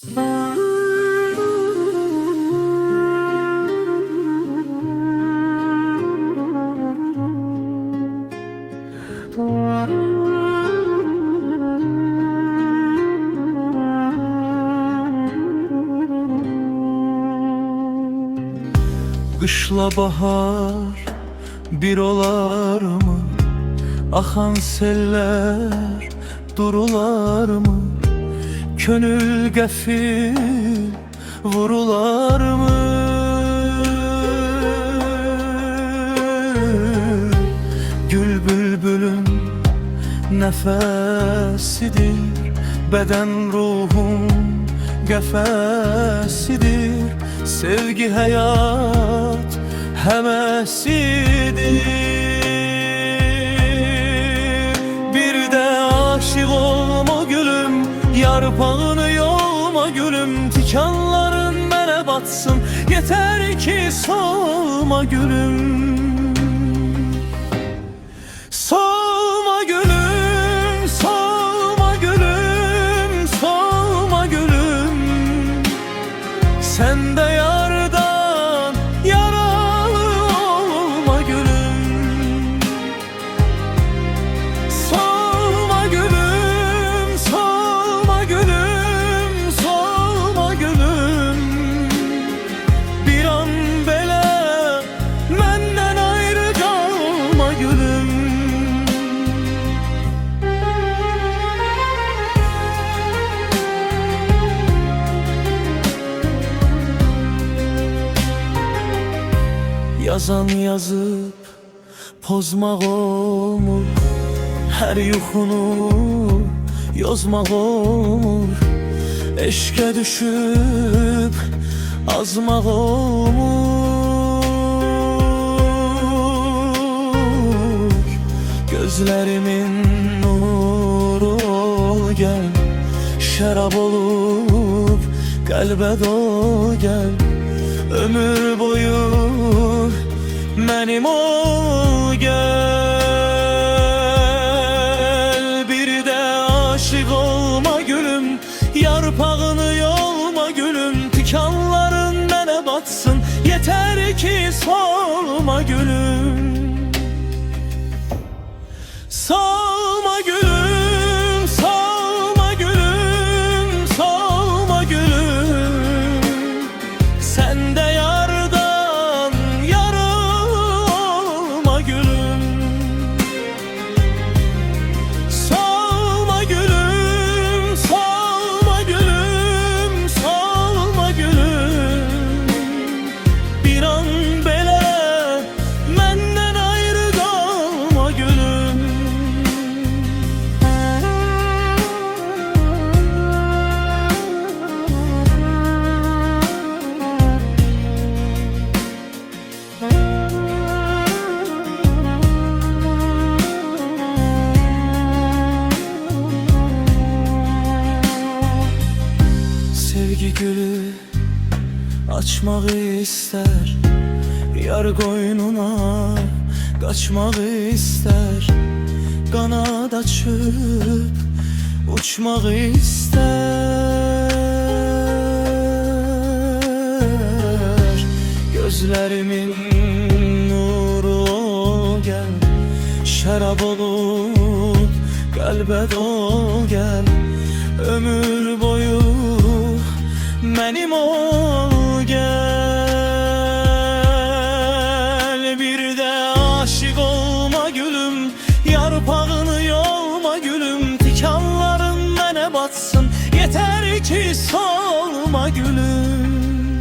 Kışla bahar bir olar mı? Akan seller durular mı? Könül gafil vurular mı? Gül bülbülün nefesidir, beden ruhun gefesidir. Sevgi hayat hevesidir. Bir de aşık olma gülüm, yarpağını yolma gülüm. Tikanların mene batsın, yeter ki solma gülüm. Solma gülüm, solma gülüm, solma gülüm. Sen de yardan yaralı olma gülüm. Solma gülüm, solma gülüm, solma gülüm. Bir an bile menden ayrı kalma gülüm. Yazan yazıp pozmaq olmur, her yuxunu yozmaq olmur. Eşqə düşüb azmaq olmur. Gözlərimin nuru ol gel, şərab olub qəlbə dol gel. Ömür boyu mənim ol gel. Bir de aşık olma gülüm, yarpağını yolma gülüm. Tikanların mene batsın, yeter ki solma gülüm. Solma gülüm, solma gülüm, solma gülüm. Sen de yardan yaralı olma gülüm. Solma gülüm, solma gülüm, solma gülüm. Bir an bile menden ayrı kalma gülüm. Sevgi gülü açmaq ister, yar qoynuna qaçmaq ister. Qanad açıb uçmaq ister. Gözlərimin nuru ol gel, şərab olub qəlbə dol gel. Ömür boyu mənim ol gel. Bir de aşık olma gülüm, yarpağını yolma gülüm. Tikanların mene batsın, yeter ki solma gülüm.